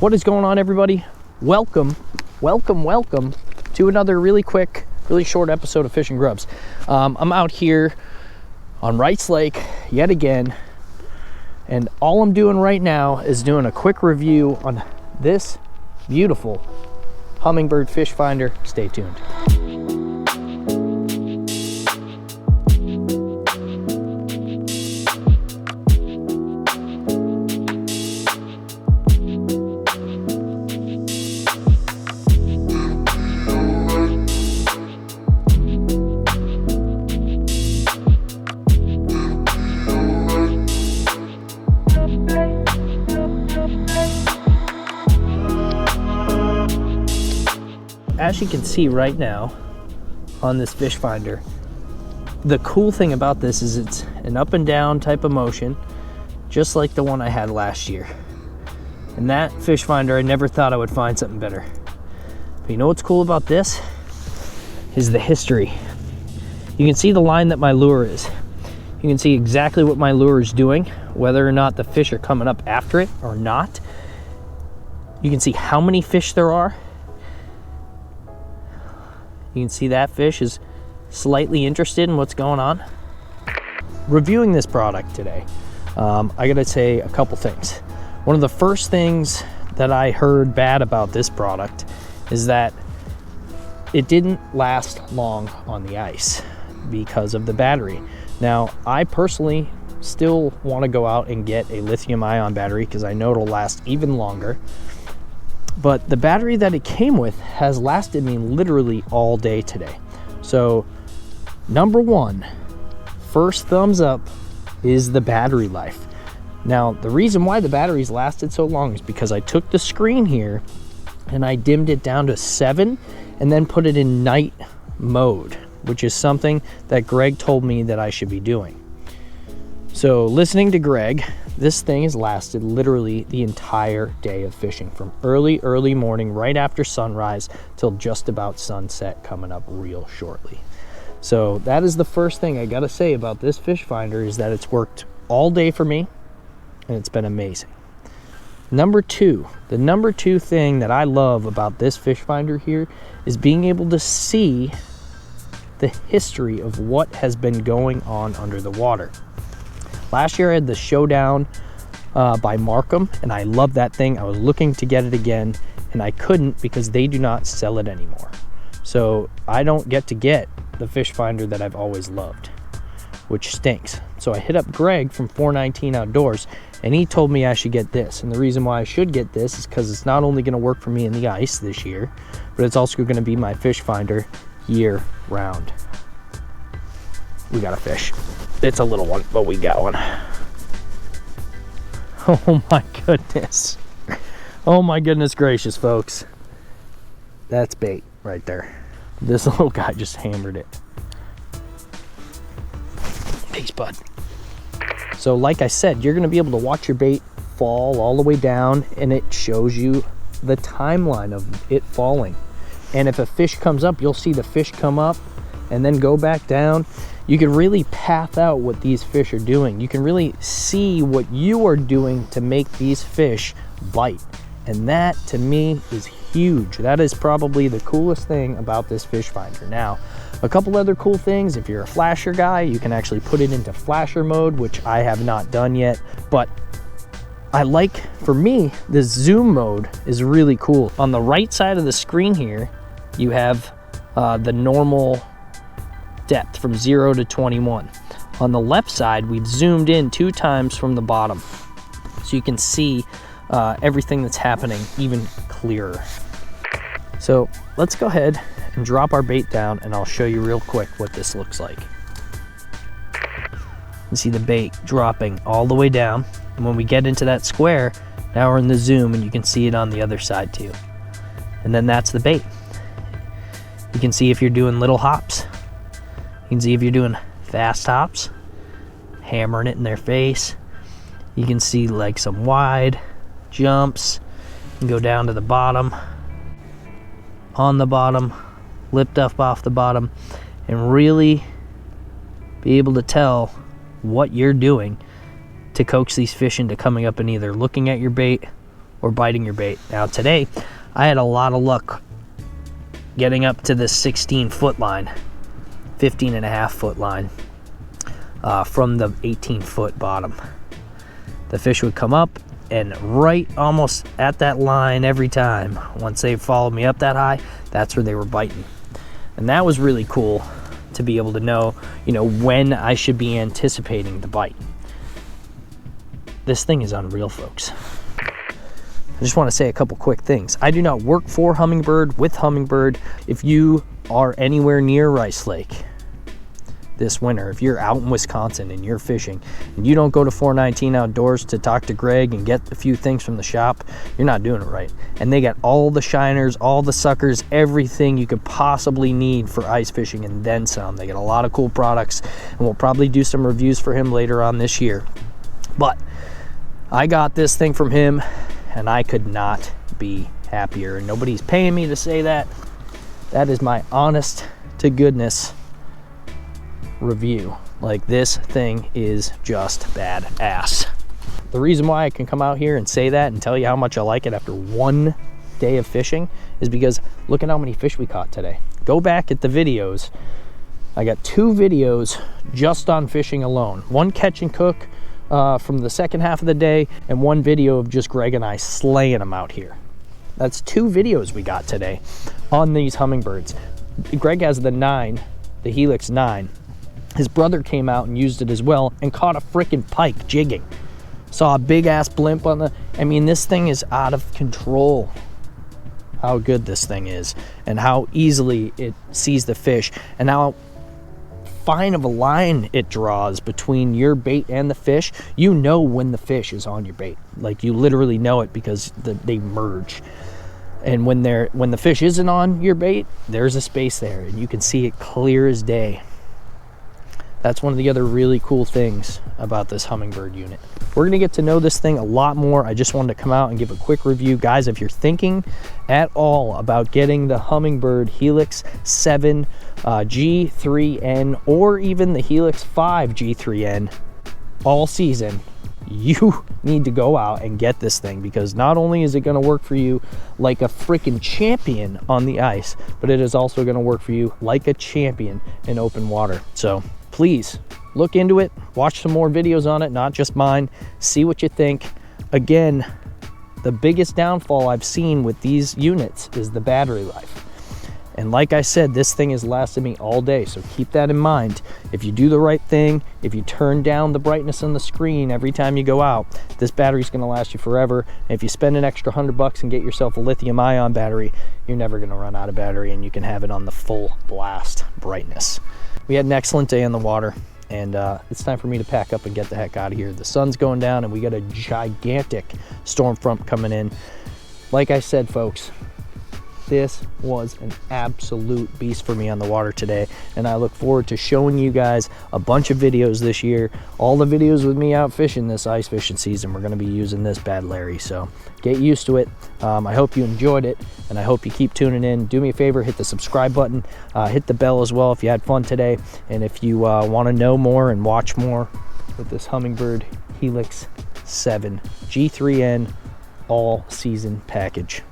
What is going on, everybody? Welcome to another really quick, really short episode of Fishing Grubs. I'm out here on Wrights Lake yet again, and all I'm doing right now is doing a quick review on this beautiful Humminbird fish finder. Stay tuned. As you can see right now on this fish finder, the cool thing about this is it's an up and down type of motion, just like the one I had last year. And that fish finder, I never thought I would find something better. But you know what's cool about this is the history. You can see the line that my lure is. You can see exactly what my lure is doing, whether or not the fish are coming up after it or not. You can see how many fish there are. You can see that fish is slightly interested in what's going on. Reviewing this product today, I gotta say a couple things. One of the first things that I heard bad about this product is that it didn't last long on the ice because of the battery. Now, I personally still want to go out and get a lithium-ion battery because I know it'll last even longer. But the battery that it came with has lasted me literally all day today. So, number one, first thumbs up is the battery life. Now, the reason why the batteries lasted so long is because I took the screen here and I dimmed it down to 7 and then put it in night mode, which is something that Greg told me that I should be doing. So, listening to Greg, this thing has lasted literally the entire day of fishing, from early morning, right after sunrise, till just about sunset, coming up real shortly. So that is the first thing I gotta say about this fish finder, is that it's worked all day for me, and it's been amazing. Number two, the number two thing that I love about this fish finder here is being able to see the history of what has been going on under the water. Last year I had the Showdown by Markham, and I love that thing. I was looking to get it again, and I couldn't because they do not sell it anymore. So I don't get to get the fish finder that I've always loved, which stinks. So I hit up Greg from 419 Outdoors, and he told me I should get this. And the reason why I should get this is because it's not only going to work for me in the ice this year, but it's also going to be my fish finder year round. We got a fish. It's a little one, but we got one. Oh my goodness. Oh my goodness gracious, folks. That's bait right there. This little guy just hammered it. Peace, bud. So like I said, you're gonna be able to watch your bait fall all the way down, and it shows you the timeline of it falling. And if a fish comes up, you'll see the fish come up and then go back down. You can really path out what these fish are doing. You can really see what you are doing to make these fish bite. And that, to me, is huge. That is probably the coolest thing about this fish finder. Now, a couple other cool things. If you're a flasher guy, you can actually put it into flasher mode, which I have not done yet. But I like, for me, this zoom mode is really cool. On the right side of the screen here, you have the normal depth from 0 to 21. On the left side, we've zoomed in 2 times from the bottom, so you can see everything that's happening even clearer. So let's go ahead and drop our bait down, and I'll show you real quick what this looks like. You see the bait dropping all the way down, and when we get into that square, now we're in the zoom, and you can see it on the other side too. And then that's the bait. You can see if you're doing little hops. You can see if you're doing fast hops, hammering it in their face. You can see like some wide jumps. You can go down to the bottom, on the bottom, lift up off the bottom, and really be able to tell what you're doing to coax these fish into coming up and either looking at your bait or biting your bait. Now today, I had a lot of luck getting up to the 16-foot line, 15.5-foot line from the 18-foot bottom. The fish would come up and right almost at that line every time. Once they followed me up that high, that's where they were biting. And that was really cool to be able to know, when I should be anticipating the bite. This thing is unreal, folks. I just want to say a couple quick things. I do not work for Humminbird, with Humminbird. If you are anywhere near Rice Lake this winter, if you're out in Wisconsin and you're fishing and you don't go to 419 Outdoors to talk to Greg and get a few things from the shop, you're not doing it right. And they got all the shiners, all the suckers, everything you could possibly need for ice fishing and then some. They got a lot of cool products, and we'll probably do some reviews for him later on this year. But I got this thing from him and I could not be happier. And nobody's paying me to say that. That is my honest to goodness review. Like, this thing is just badass. The reason why I can come out here and say that and tell you how much I like it after one day of fishing is because look at how many fish we caught today. Go back at the videos. I got 2 videos just on fishing alone. One catch and cook from the second half of the day, and one video of just Greg and I slaying them out here. That's 2 videos we got today on these Humminbirds. Greg has the 9, the Helix 9. His brother came out and used it as well and caught a freaking pike jigging. Saw a big ass blimp on the, this thing is out of control. How good this thing is and how easily it sees the fish and how fine of a line it draws between your bait and the fish. You know when the fish is on your bait. Like, you literally know it because they merge. And when the fish isn't on your bait, there's a space there and you can see it clear as day. That's one of the other really cool things about this Humminbird unit. We're gonna get to know this thing a lot more. I just wanted to come out and give a quick review. Guys, if you're thinking at all about getting the Humminbird Helix 7 G3N or even the Helix 5 G3N all season, you need to go out and get this thing, because not only is it going to work for you like a freaking champion on the ice, but it is also going to work for you like a champion in open water. So please look into it, watch some more videos on it, not just mine, see what you think. Again, the biggest downfall I've seen with these units is the battery life. And like I said, this thing has lasted me all day, so keep that in mind. If you do the right thing, if you turn down the brightness on the screen every time you go out, this battery's gonna last you forever. And if you spend an extra $100 and get yourself a lithium-ion battery, you're never gonna run out of battery, and you can have it on the full blast brightness. We had an excellent day on the water, and it's time for me to pack up and get the heck out of here. The sun's going down, and we got a gigantic storm front coming in. Like I said, folks, this was an absolute beast for me on the water today, and I look forward to showing you guys a bunch of videos this year. All the videos with me out fishing this ice fishing season, we're going to be using this Bad Larry, so get used to it. I hope you enjoyed it, and I hope you keep tuning in. Do me a favor, hit the subscribe button, hit the bell as well if you had fun today, and if you want to know more and watch more with this Humminbird Helix 7 G3N all season package.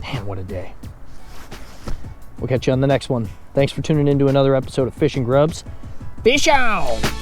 Man, what a day. We'll catch you on the next one. Thanks for tuning in to another episode of Fishing Grubs. Fish out!